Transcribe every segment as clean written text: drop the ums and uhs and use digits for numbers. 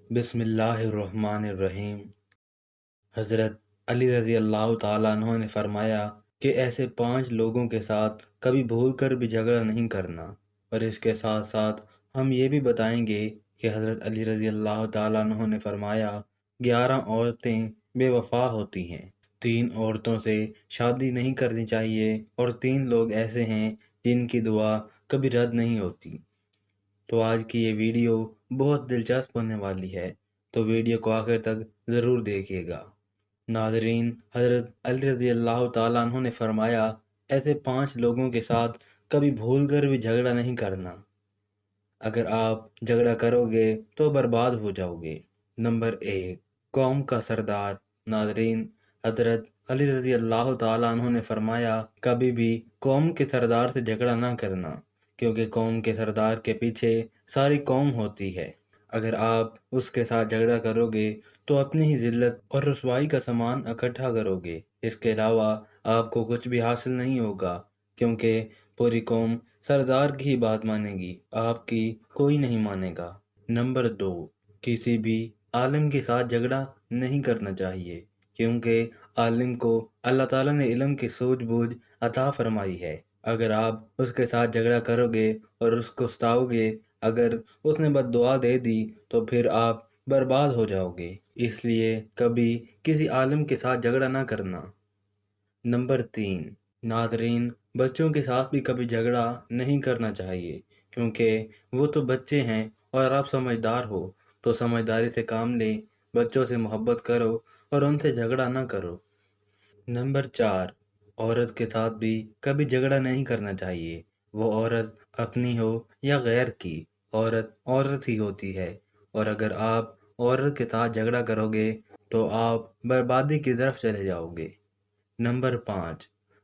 بسم اللہ الرحمن الرحیم۔ حضرت علی رضی اللہ تعالیٰ عنہ نے فرمایا کہ ایسے 5 لوگوں کے ساتھ کبھی بھول کر بھی جھگڑا نہیں کرنا، اور اس کے ساتھ ساتھ ہم یہ بھی بتائیں گے کہ حضرت علی رضی اللہ تعالیٰ عنہ نے فرمایا 11 عورتیں بے وفا ہوتی ہیں، 3 عورتوں سے شادی نہیں کرنی چاہیے، اور 3 لوگ ایسے ہیں جن کی دعا کبھی رد نہیں ہوتی۔ تو آج کی یہ ویڈیو بہت دلچسپ ہونے والی ہے، تو ویڈیو کو آخر تک ضرور دیکھیے گا۔ ناظرین، حضرت علی رضی اللہ تعالیٰ عنہ نے فرمایا ایسے 5 لوگوں کے ساتھ کبھی بھول کر بھی جھگڑا نہیں کرنا۔ اگر آپ جھگڑا کرو گے تو برباد ہو جاؤ گے۔ نمبر 1، قوم کا سردار۔ ناظرین، حضرت علی رضی اللہ تعالیٰ عنہ نے فرمایا کبھی بھی قوم کے سردار سے جھگڑا نہ کرنا، کیونکہ قوم کے سردار کے پیچھے ساری قوم ہوتی ہے۔ اگر آپ اس کے ساتھ جھگڑا کرو گے تو اپنی ہی ذلت اور رسوائی کا سامان اکٹھا کرو گے۔ اس کے علاوہ آپ کو کچھ بھی حاصل نہیں ہوگا، کیونکہ پوری قوم سردار کی ہی بات مانے گی، آپ کی کوئی نہیں مانے گا۔ نمبر 2، کسی بھی عالم کے ساتھ جھگڑا نہیں کرنا چاہیے، کیونکہ عالم کو اللہ تعالیٰ نے علم کی سوجھ بوجھ عطا فرمائی ہے۔ اگر آپ اس کے ساتھ جھگڑا کرو گے اور اس کو ستاؤ گے، اگر اس نے بد دعا دے دی تو پھر آپ برباد ہو جاؤ گے۔ اس لیے کبھی کسی عالم کے ساتھ جھگڑا نہ کرنا۔ نمبر 3، ناظرین، بچوں کے ساتھ بھی کبھی جھگڑا نہیں کرنا چاہیے، کیونکہ وہ تو بچے ہیں اور آپ سمجھدار ہو، تو سمجھداری سے کام لیں، بچوں سے محبت کرو اور ان سے جھگڑا نہ کرو۔ نمبر 4، عورت کے ساتھ بھی کبھی جھگڑا نہیں کرنا چاہیے، وہ عورت اپنی ہو یا غیر کی، عورت عورت ہی ہوتی ہے، اور اگر آپ عورت کے ساتھ جھگڑا کرو گے تو آپ بربادی کی طرف چلے جاؤ گے۔ نمبر 5،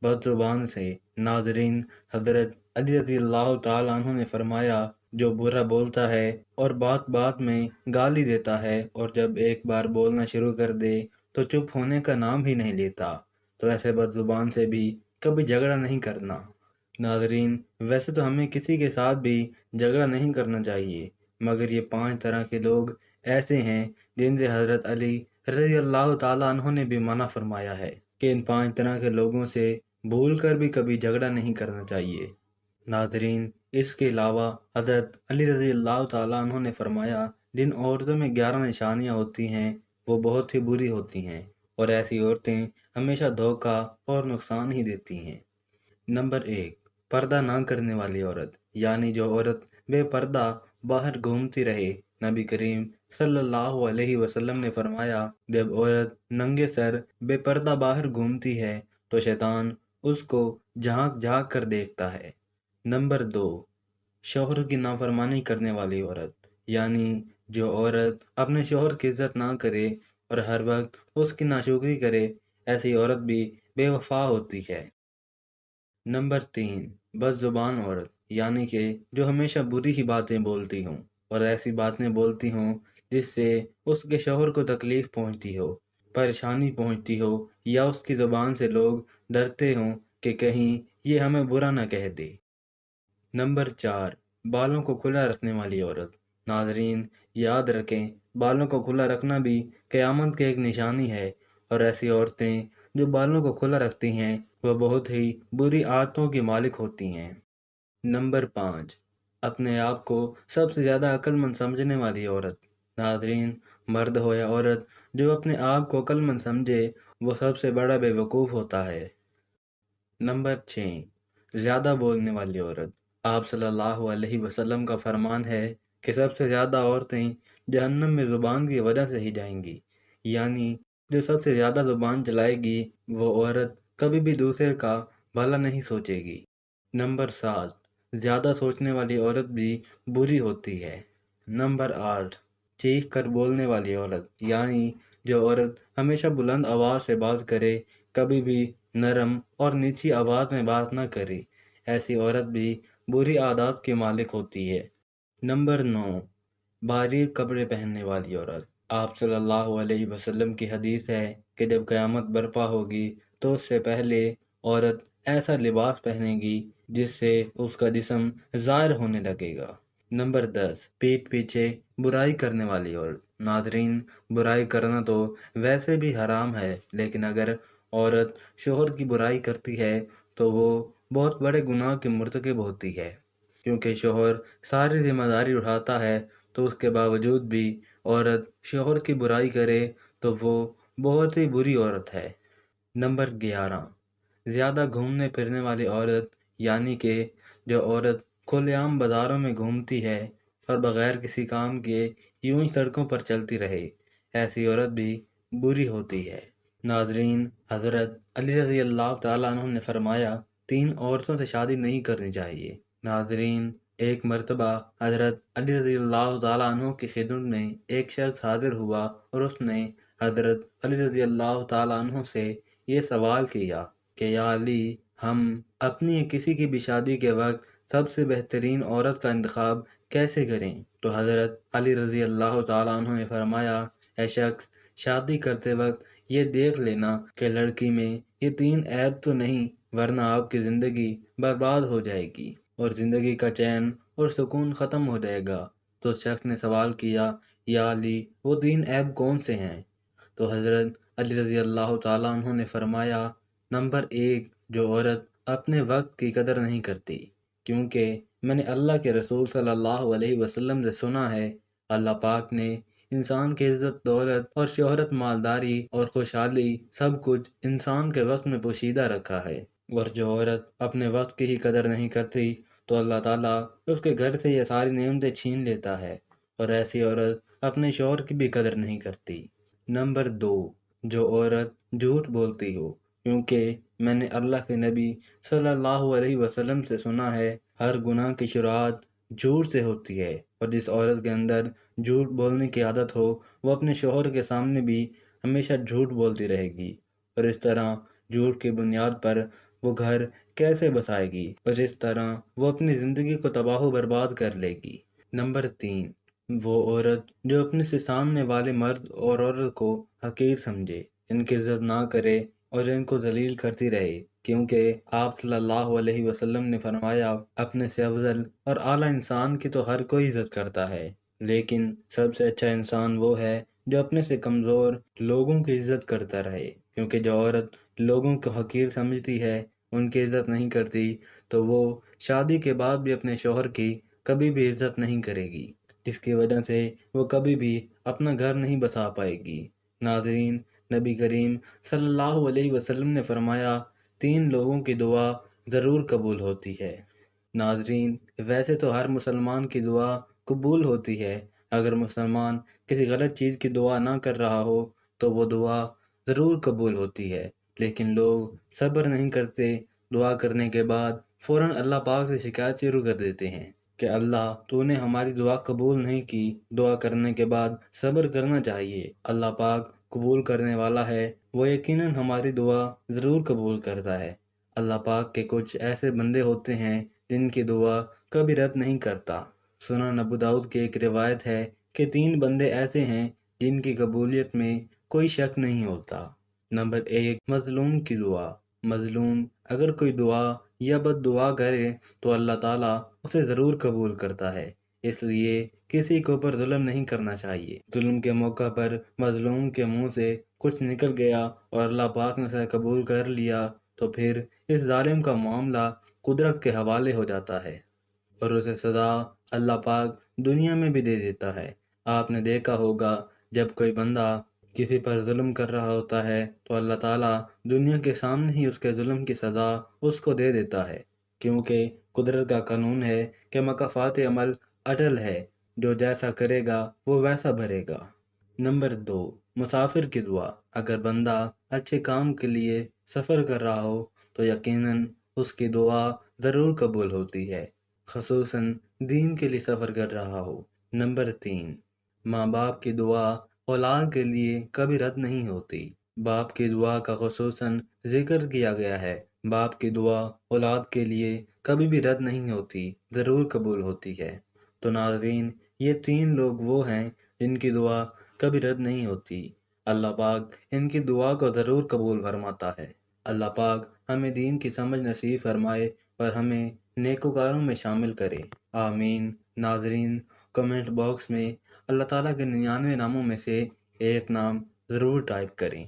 بد زبان سے۔ ناظرین، حضرت علی رضی اللہ تعالیٰ عنہ نے فرمایا جو برا بولتا ہے اور بات بات میں گالی دیتا ہے، اور جب ایک بار بولنا شروع کر دے تو چپ ہونے کا نام ہی نہیں لیتا، تو ایسے بد زبان سے بھی کبھی جھگڑا نہیں کرنا۔ ناظرین، ویسے تو ہمیں کسی کے ساتھ بھی جھگڑا نہیں کرنا چاہیے، مگر یہ 5 طرح کے لوگ ایسے ہیں جن سے حضرت علی رضی اللہ تعالیٰ عنہ نے بھی منع فرمایا ہے کہ ان 5 طرح کے لوگوں سے بھول کر بھی کبھی جھگڑا نہیں کرنا چاہیے۔ ناظرین، اس کے علاوہ حضرت علی رضی اللہ تعالیٰ عنہ نے فرمایا جن عورتوں میں 11 نشانیاں ہوتی ہیں وہ بہت ہی بری ہوتی ہیں، اور ایسی عورتیں ہمیشہ دھوکہ اور نقصان ہی دیتی ہیں۔ نمبر 1، پردہ نہ کرنے والی عورت، یعنی جو عورت بے پردہ باہر گھومتی رہے۔ نبی کریم صلی اللہ علیہ وسلم نے فرمایا جب عورت ننگے سر بے پردہ باہر گھومتی ہے تو شیطان اس کو جھانک جھانک کر دیکھتا ہے۔ نمبر 2، شوہر کی نافرمانی کرنے والی عورت، یعنی جو عورت اپنے شوہر کی عزت نہ کرے اور ہر وقت اس کی ناشکری کرے، ایسی عورت بھی بے وفا ہوتی ہے۔ نمبر 3، بد زبان عورت، یعنی کہ جو ہمیشہ بری ہی باتیں بولتی ہوں، اور ایسی باتیں بولتی ہوں جس سے اس کے شوہر کو تکلیف پہنچتی ہو، پریشانی پہنچتی ہو، یا اس کی زبان سے لوگ ڈرتے ہوں کہ کہیں یہ ہمیں برا نہ کہہ دے۔ نمبر 4، بالوں کو کھلا رکھنے والی عورت۔ ناظرین، یاد رکھیں بالوں کو کھلا رکھنا بھی قیامت کی ایک نشانی ہے، اور ایسی عورتیں جو بالوں کو کھلا رکھتی ہیں وہ بہت ہی بری عادتوں کی مالک ہوتی ہیں۔ نمبر 5، اپنے آپ کو سب سے زیادہ عقل مند سمجھنے والی عورت۔ ناظرین، مرد ہو یا عورت، جو اپنے آپ کو عقل مند سمجھے وہ سب سے بڑا بے وقوف ہوتا ہے۔ نمبر 6، زیادہ بولنے والی عورت۔ آپ صلی اللہ علیہ وسلم کا فرمان ہے کہ سب سے زیادہ عورتیں جہنم میں زبان کی وجہ سے ہی جائیں گی، یعنی جو سب سے زیادہ زبان چلائے گی وہ عورت کبھی بھی دوسرے کا بھلا نہیں سوچے گی۔ نمبر 7، زیادہ سوچنے والی عورت بھی بری ہوتی ہے۔ نمبر 8، چیخ کر بولنے والی عورت، یعنی جو عورت ہمیشہ بلند آواز سے بات کرے، کبھی بھی نرم اور نیچی آواز میں بات نہ کرے، ایسی عورت بھی بری عادات کی مالک ہوتی ہے۔ نمبر 9، باریک کپڑے پہننے والی عورت۔ آپ صلی اللہ علیہ وسلم کی حدیث ہے کہ جب قیامت برپا ہوگی تو اس سے پہلے عورت ایسا لباس پہنے گی جس سے اس کا جسم ظاہر ہونے لگے گا۔ نمبر 10، پیٹھ پیچھے برائی کرنے والی عورت۔ ناظرین، برائی کرنا تو ویسے بھی حرام ہے، لیکن اگر عورت شوہر کی برائی کرتی ہے تو وہ بہت بڑے گناہ کی مرتکب ہوتی ہے، کیونکہ شوہر ساری ذمہ داری اٹھاتا ہے، تو اس کے باوجود بھی عورت شوہر کی برائی کرے تو وہ بہت ہی بری عورت ہے۔ نمبر 11، زیادہ گھومنے پھرنے والی عورت، یعنی کہ جو عورت کھلے عام بازاروں میں گھومتی ہے اور بغیر کسی کام کے یوں ہی سڑکوں پر چلتی رہے، ایسی عورت بھی بری ہوتی ہے۔ ناظرین، حضرت علی رضی اللہ تعالیٰ عنہ نے فرمایا 3 عورتوں سے شادی نہیں کرنی چاہیے۔ ناظرین، ایک مرتبہ حضرت علی رضی اللہ تعالیٰ عنہ کی خدمت میں ایک شخص حاضر ہوا اور اس نے حضرت علی رضی اللہ تعالیٰ عنہ سے یہ سوال کیا کہ یا علی، ہم اپنی یا کسی کی بھی شادی کے وقت سب سے بہترین عورت کا انتخاب کیسے کریں؟ تو حضرت علی رضی اللہ تعالیٰ عنہ نے فرمایا، اے شخص، شادی کرتے وقت یہ دیکھ لینا کہ لڑکی میں یہ 3 عیب تو نہیں، ورنہ آپ کی زندگی برباد ہو جائے گی اور زندگی کا چین اور سکون ختم ہو جائے گا۔ تو اس شخص نے سوال کیا، یا علی، وہ 3 عیب کون سے ہیں؟ تو حضرت علی رضی اللہ تعالیٰ عنہ نے فرمایا، نمبر 1، جو عورت اپنے وقت کی قدر نہیں کرتی، کیونکہ میں نے اللہ کے رسول صلی اللہ علیہ وسلم سے سنا ہے، اللہ پاک نے انسان کی عزت، دولت اور شہرت، مالداری اور خوشحالی سب کچھ انسان کے وقت میں پوشیدہ رکھا ہے، اور جو عورت اپنے وقت کی ہی قدر نہیں کرتی تو اللہ تعالیٰ اس کے گھر سے یہ ساری نعمتیں چھین لیتا ہے، اور ایسی عورت اپنے شوہر کی بھی قدر نہیں کرتی۔ نمبر 2، جو عورت جھوٹ بولتی ہو، کیونکہ میں نے اللہ کے نبی صلی اللہ علیہ وسلم سے سنا ہے، ہر گناہ کی شروعات جھوٹ سے ہوتی ہے، اور جس عورت کے اندر جھوٹ بولنے کی عادت ہو وہ اپنے شوہر کے سامنے بھی ہمیشہ جھوٹ بولتی رہے گی، اور اس طرح جھوٹ کی بنیاد پر وہ گھر کیسے بسائے گی، اور اس طرح وہ اپنی زندگی کو تباہ و برباد کر لے گی۔ نمبر 3، وہ عورت جو اپنے سے سامنے والے مرد اور عورت کو حقیر سمجھے، ان کی عزت نہ کرے اور ان کو ذلیل کرتی رہے، کیونکہ آپ صلی اللہ علیہ وسلم نے فرمایا، اپنے سے افضل اور اعلیٰ انسان کی تو ہر کوئی عزت کرتا ہے، لیکن سب سے اچھا انسان وہ ہے جو اپنے سے کمزور لوگوں کی عزت کرتا رہے، کیونکہ جو عورت لوگوں کو حقیر سمجھتی ہے، ان کی عزت نہیں کرتی، تو وہ شادی کے بعد بھی اپنے شوہر کی کبھی بھی عزت نہیں کرے گی، جس کی وجہ سے وہ کبھی بھی اپنا گھر نہیں بسا پائے گی۔ ناظرین، نبی کریم صلی اللہ علیہ وسلم نے فرمایا، 3 لوگوں کی دعا ضرور قبول ہوتی ہے۔ ناظرین، ویسے تو ہر مسلمان کی دعا قبول ہوتی ہے، اگر مسلمان کسی غلط چیز کی دعا نہ کر رہا ہو تو وہ دعا ضرور قبول ہوتی ہے، لیکن لوگ صبر نہیں کرتے، دعا کرنے کے بعد فوراً اللہ پاک سے شکایت شروع کر دیتے ہیں کہ اللہ، تو نے ہماری دعا قبول نہیں کی۔ دعا کرنے کے بعد صبر کرنا چاہیے، اللہ پاک قبول کرنے والا ہے، وہ یقیناً ہماری دعا ضرور قبول کرتا ہے۔ اللہ پاک کے کچھ ایسے بندے ہوتے ہیں جن کی دعا کبھی رد نہیں کرتا۔ سنن ابو داؤد کی ایک روایت ہے کہ 3 بندے ایسے ہیں جن کی قبولیت میں کوئی شک نہیں ہوتا۔ نمبر 1، مظلوم کی دعا۔ مظلوم اگر کوئی دعا یا بد دعا کرے تو اللہ تعالیٰ اسے ضرور قبول کرتا ہے، اس لیے کسی کے اوپر ظلم نہیں کرنا چاہیے۔ ظلم کے موقع پر مظلوم کے منہ سے کچھ نکل گیا اور اللہ پاک نے اسے قبول کر لیا تو پھر اس ظالم کا معاملہ قدرت کے حوالے ہو جاتا ہے اور اسے سزا اللہ پاک دنیا میں بھی دے دیتا ہے۔ آپ نے دیکھا ہوگا جب کوئی بندہ کسی پر ظلم کر رہا ہوتا ہے تو اللہ تعالیٰ دنیا کے سامنے ہی اس کے ظلم کی سزا اس کو دے دیتا ہے، کیونکہ قدرت کا قانون ہے کہ مکافات عمل اٹل ہے، جو جیسا کرے گا وہ ویسا بھرے گا۔ نمبر 2، مسافر کی دعا۔ اگر بندہ اچھے کام کے لیے سفر کر رہا ہو تو یقیناً اس کی دعا ضرور قبول ہوتی ہے، خصوصاً دین کے لیے سفر کر رہا ہو۔ نمبر 3، ماں باپ کی دعا اولاد کے لیے کبھی رد نہیں ہوتی۔ باپ کی دعا کا خصوصاً ذکر کیا گیا ہے، باپ کی دعا اولاد کے لیے کبھی بھی رد نہیں ہوتی، ضرور قبول ہوتی ہے۔ تو ناظرین، یہ 3 لوگ وہ ہیں جن کی دعا کبھی رد نہیں ہوتی، اللہ پاک ان کی دعا کو ضرور قبول فرماتا ہے۔ اللہ پاک ہمیں دین کی سمجھ نصیب فرمائے اور ہمیں نیکوکاروں میں شامل کرے، آمین۔ ناظرین، کمنٹ باکس میں اللہ تعالیٰ کے 99 ناموں میں سے ایک نام ضرور ٹائپ کریں۔